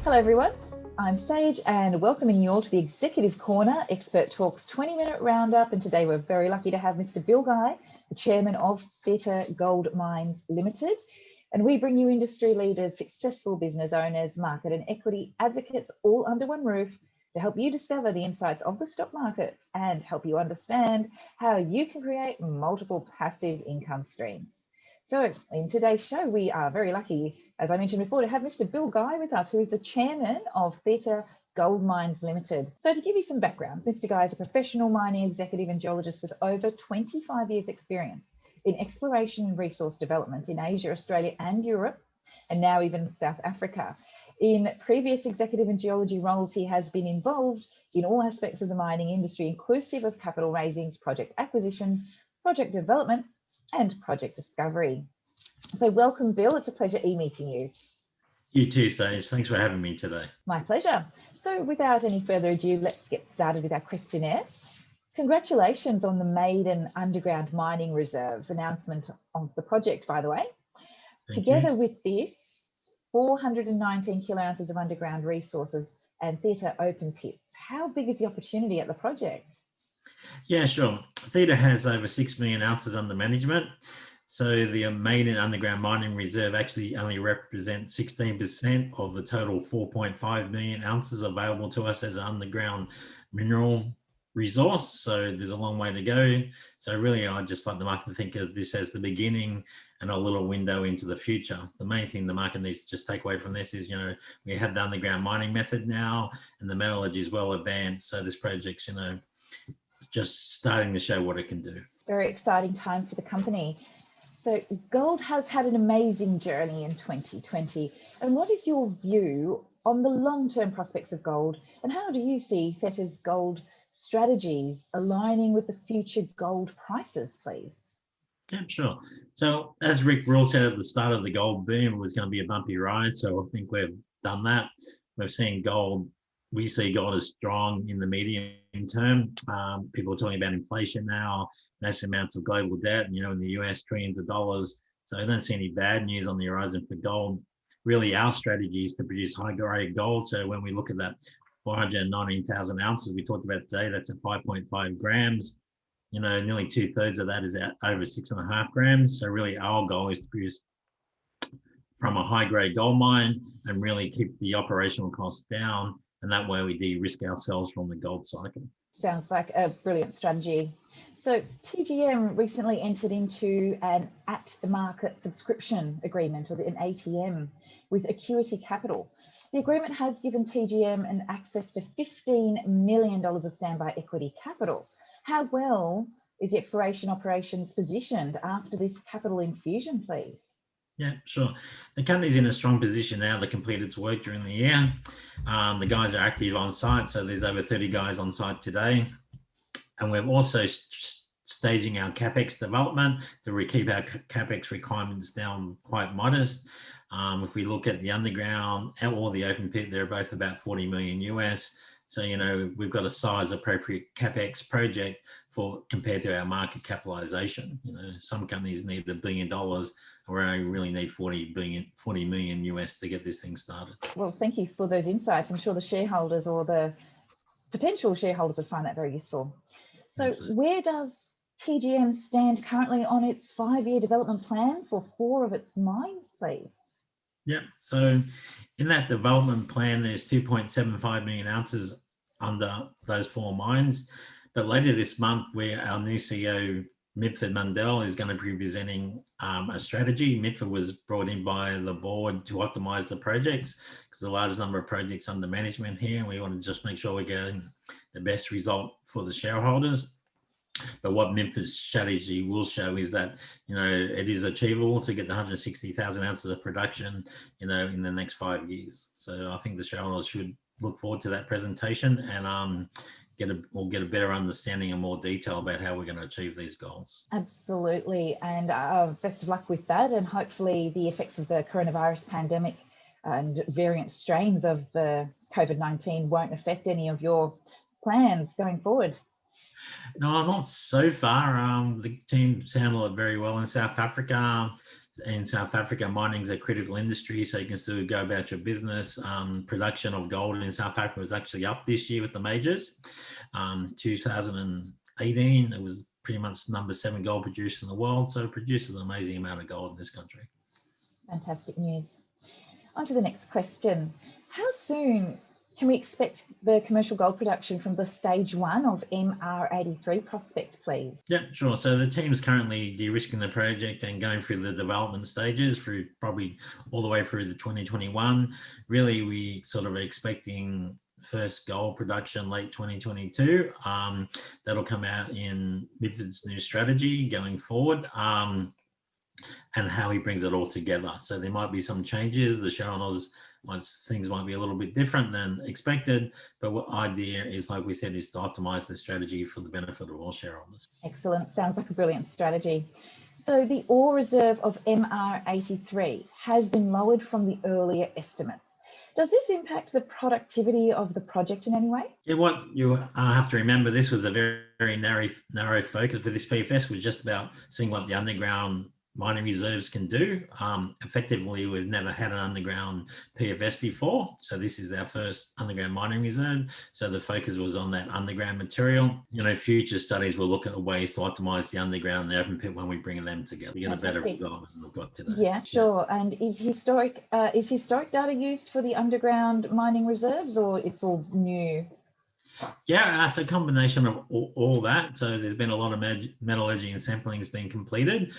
Hello everyone, I'm Sage and welcoming you all to the Executive Corner, Expert Talks 20-minute roundup, and today we're very lucky to have Mr. Bill Guy, the Chairman of Theta Gold Mines Limited, and we bring you industry leaders, successful business owners, market and equity advocates all under one roof to help you discover the insights of the stock markets and help you understand how you can create multiple passive income streams. So in today's show, we are very lucky, as I mentioned before, to have Mr. Bill Guy with us, who is the chairman of Theta Gold Mines Limited. So to give you some background, Mr. Guy is a professional mining executive and geologist with over 25 years experience in exploration and resource development in Asia, Australia and Europe, and now even South Africa. In previous executive and geology roles, he has been involved in all aspects of the mining industry, inclusive of capital raisings, project acquisitions, project development, and project discovery. So welcome, Bill. It's a pleasure meeting you. You too, Sage. Thanks for having me today. My pleasure. So without any further ado, let's get started with our questionnaire. Congratulations on the maiden underground mining reserve announcement of the project, by the way. Together with this, 419 kilo ounces of underground resources and Theta open pits. How big is the opportunity at the project? Yeah, sure. Theta has over 6 million ounces under management. So the maiden underground mining reserve actually only represents 16% of the total 4.5 million ounces available to us as an underground mineral resource. So there's a long way to go. So really, I just like the market to think of this as the beginning and a little window into the future. The main thing the market needs to just take away from this is, we have the underground mining method now and the metallurgy is well advanced. So this project's, just starting to show what it can do. Very exciting time for the company. So gold has had an amazing journey in 2020. And what is your view on the long-term prospects of gold? And how do you see Theta's gold strategies aligning with the future gold prices, please? Yeah, sure. So as Rick Rule said at the start of the gold boom, it was going to be a bumpy ride. So I think we've done that. We've seen gold. We see gold as strong in the medium term. People are talking about inflation now, massive amounts of global debt, and, in the US, trillions of dollars. So I don't see any bad news on the horizon for gold. Really, our strategy is to produce high-grade gold. So when we look at that 419,000 ounces we talked about today, that's at 5.5 grams. Nearly 2/3 of that is at over 6.5 grams. So really, our goal is to produce from a high-grade gold mine and really keep the operational costs down. And that way we de-risk ourselves from the gold cycle. Sounds like a brilliant strategy. So TGM recently entered into an at-the-market subscription agreement, or an ATM, with Acuity Capital. The agreement has given TGM an access to $15 million of standby equity capital. How well is the exploration operations positioned after this capital infusion, please? Yeah, sure. The company's in a strong position now to complete its work during the year. The guys are active on site, so there's over 30 guys on site today. And we're also staging our CapEx development to keep our CapEx requirements down quite modest. If we look at the underground or the open pit, they're both about 40 million US. So, we've got a size appropriate CapEx project compared to our market capitalization. Some companies need $1 billion. We only really need 40 million US to get this thing started. Well, thank you for those insights. I'm sure the shareholders or the potential shareholders would find that very useful. So absolutely. Where does TGM stand currently on its 5-year development plan for 4 of its mines, please? Yeah, so in that development plan, there's 2.75 million ounces under those 4 mines. But later this month, our new CEO, Mitford Mundell, is going to be presenting a strategy. Mitford was brought in by the board to optimize the projects because the largest number of projects under management here, and we want to just make sure we're getting the best result for the shareholders. But what Mitford's strategy will show is that, it is achievable to get the 160,000 ounces of production, in the next 5 years. So I think the shareholders should look forward to that presentation and we'll get a better understanding and more detail about how we're going to achieve these goals. Absolutely. And best of luck with that. And hopefully the effects of the coronavirus pandemic and variant strains of the COVID-19 won't affect any of your plans going forward. No, not so far. The team's handled it very well in South Africa. in South Africa, mining is a critical industry, so you can still go about your business. Production of gold in South Africa was actually up this year with the majors. 2018, it was pretty much #7 gold producer in the world, so it produces an amazing amount of gold in this country. Fantastic news. On to the next question. How soon can we expect the commercial gold production from the stage 1 of MR83 prospect, please? Yeah, sure. So the team is currently de-risking the project and going through the development stages through probably all the way through the 2021. Really, we sort of are expecting first gold production late 2022. That'll come out in Midford's new strategy going forward. And how he brings it all together. So there might be some changes. The shareholders, things might be a little bit different than expected, but what idea is, like we said, is to optimize the strategy for the benefit of all shareholders. Excellent. Sounds like a brilliant strategy. So the ore reserve of MR83 has been lowered from the earlier estimates. Does this impact the productivity of the project in any way? Yeah, what you have to remember, this was a very narrow focus for this PFS, was just about seeing what the underground mining reserves can do. Effectively, we've never had an underground PFS before, so this is our first underground mining reserve. So the focus was on that underground material. You know, future studies will look at ways to optimize the underground and the open pit when we bring them together. We get a better result than we've got today. Yeah, sure. And is historic data used for the underground mining reserves, or it's all new? Yeah, it's a combination of all that. So there's been a lot of metallurgy and sampling has been completed.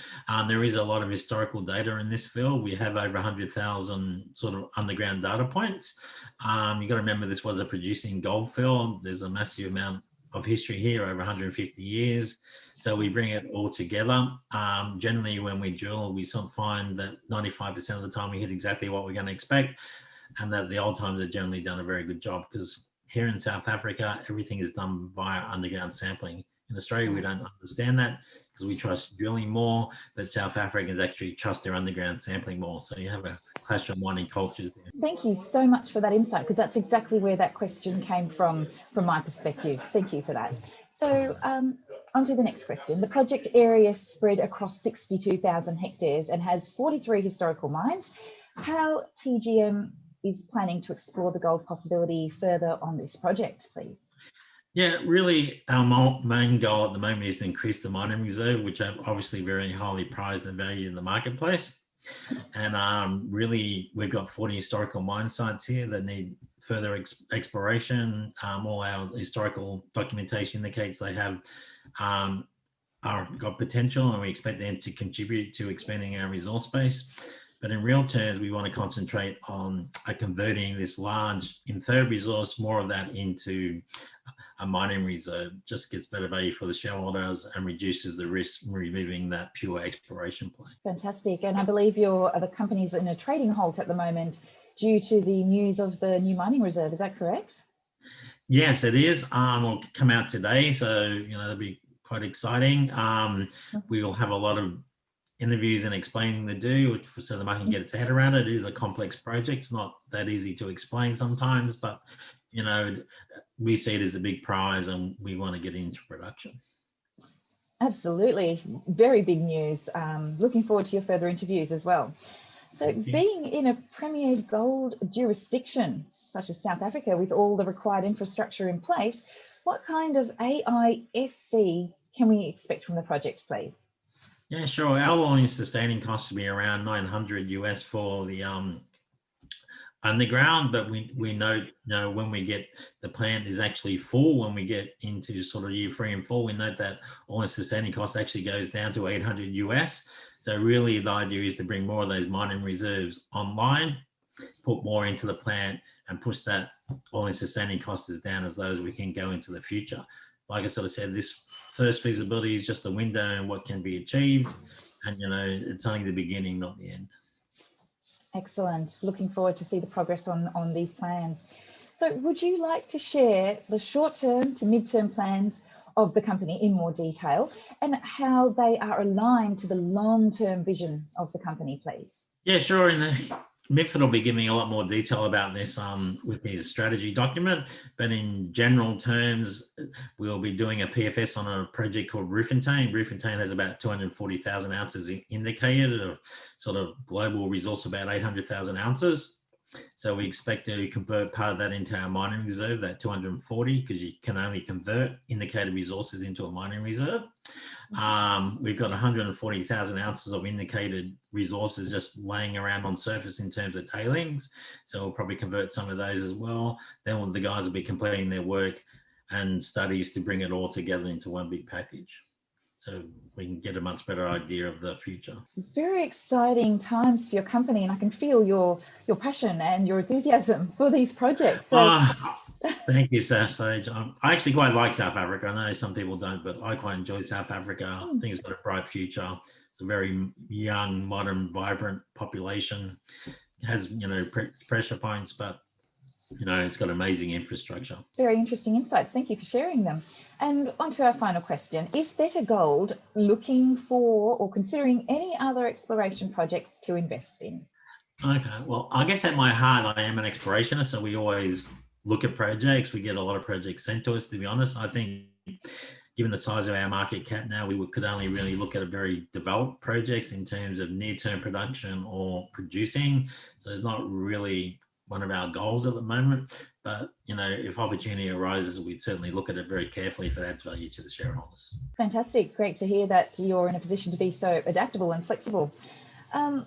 There is a lot of historical data in this field. We have over 100,000 sort of underground data points. You've got to remember, this was a producing gold field. There's a massive amount of history here, over 150 years. So we bring it all together. Generally, when we drill, we sort of find that 95% of the time we hit exactly what we're going to expect, and that the old times have generally done a very good job, because here in South Africa, everything is done via underground sampling. In Australia, we don't understand that because we trust drilling more, but South Africans actually trust their underground sampling more. So you have a clash of mining cultures there. Thank you so much for that insight, because that's exactly where that question came from my perspective. Thank you for that. So on to the next question. The project area spread across 62,000 hectares and has 43 historical mines. How TGM is planning to explore the gold possibility further on this project, please? Yeah, really, our main goal at the moment is to increase the mining reserve, which are obviously very highly prized and valued in the marketplace. And really, we've got 40 historical mine sites here that need further exploration. All our historical documentation indicates they have got potential, and we expect them to contribute to expanding our resource base. But in real terms, we want to concentrate on converting this large inferred resource, more of that, into a mining reserve. Just gets better value for the shareholders and reduces the risk, removing that pure exploration play. Fantastic. And I believe the company's in a trading halt at the moment due to the news of the new mining reserve. Is that correct? Yes, it is. It'll come out today, so that'll be quite exciting. We will have a lot of interviews and explaining the do, so the market can get its head around it. It is a complex project. It's not that easy to explain sometimes, but we see it as a big prize and we want to get into production. Absolutely. Very big news. Looking forward to your further interviews as well. So being in a premier gold jurisdiction such as South Africa, with all the required infrastructure in place, what kind of AISC can we expect from the project, please? Yeah, sure. Our all-in sustaining costs will be around $900 US for the underground, but we know when we get, the plant is actually full, when we get into sort of year 3 and 4, we note that all-in sustaining cost actually goes down to $800 US. So really the idea is to bring more of those mining reserves online, put more into the plant, and push that all-in sustaining costs as down as those we can go into the future. Like I sort of said, this first feasibility is just a window and what can be achieved, and it's only the beginning, not the end. Excellent. Looking forward to see the progress on these plans. So would you like to share the short-term to mid-term plans of the company in more detail and how they are aligned to the long-term vision of the company, please? Yeah, sure. In the Mifford will be giving a lot more detail about this with his strategy document, but in general terms, we'll be doing a PFS on a project called Roofontein. Roofontein has about 240,000 ounces indicated, a sort of global resource about 800,000 ounces. So we expect to convert part of that into our mining reserve, that 240, because you can only convert indicated resources into a mining reserve. We've got 140,000 ounces of indicated resources just laying around on surface in terms of tailings. So we'll probably convert some of those as well. Then the guys will be completing their work and studies to bring it all together into one big package, so we can get a much better idea of the future. Very exciting times for your company, and I can feel your passion and your enthusiasm for these projects. So. Thank you, Sage. I actually quite like South Africa. I know some people don't, but I quite enjoy South Africa. I think it's got a bright future. It's a very young, modern, vibrant population. It has, pressure points, but it's got amazing infrastructure. Very interesting insights. Thank you for sharing them. And on to our final question. Is Theta Gold looking for or considering any other exploration projects to invest in? Okay, well, I guess at my heart, I am an explorationist, so we always look at projects. We get a lot of projects sent to us, to be honest. I think given the size of our market cap now, we could only really look at a very developed projects in terms of near-term production or producing. So it's not really one of our goals at the moment, but if opportunity arises, we'd certainly look at it very carefully if it adds value to the shareholders. Fantastic. Great to hear that you're in a position to be so adaptable and flexible. And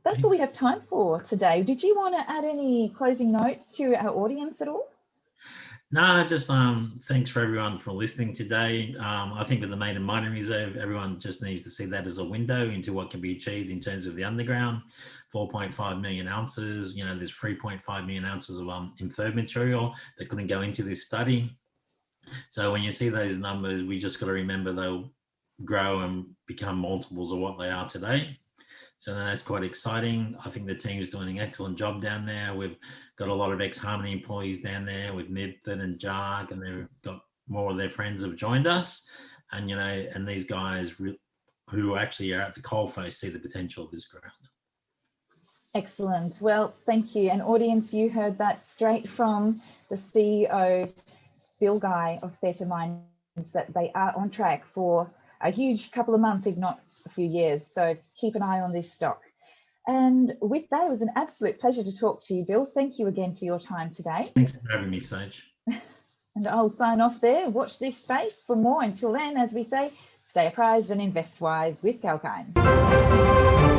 that's all we have time for today. Did you want to add any closing notes to our audience at all? No, just thanks for everyone for listening today. I think with the maiden mining reserve, everyone just needs to see that as a window into what can be achieved in terms of the underground. 4.5 million ounces, there's 3.5 million ounces of inferred material that couldn't go into this study. So when you see those numbers, we just got to remember they'll grow and become multiples of what they are today. So that's quite exciting. I think the team's doing an excellent job down there. We've got a lot of ex-Harmony employees down there with Mifford and 𝐷𝐿, and they've got more of their friends have joined us. And, and these guys who actually are at the coalface see the potential of this ground. Excellent. Well, thank you. And audience, you heard that straight from the CEO, Bill Guy of Theta Mines, that they are on track for a huge couple of months, if not a few years. So keep an eye on this stock. And with that, it was an absolute pleasure to talk to you, Bill. Thank you again for your time today. Thanks for having me, Sage. And I'll sign off there. Watch this space for more. Until then, as we say, stay apprised and invest wise with 𝐊𝐶𝐞 𝐌𝐞𝐝.